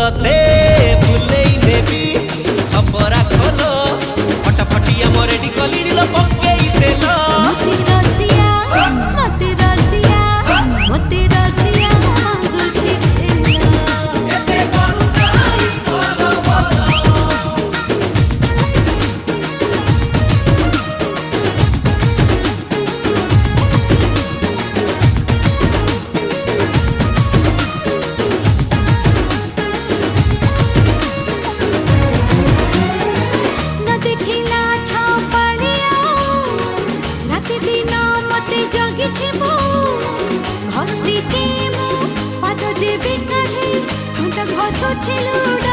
तते भूलेई नेबी खबरा खोलो फटाफटिया मोर रेडी कली लो पक्केई देलो मते रसिया मांगुछि एते करुणाई बोलो बोलो न देखिला छपालिया राति दिन मते जगिछि मो घर दिके मो पाद जेबे काढे हंट घसुछि लुड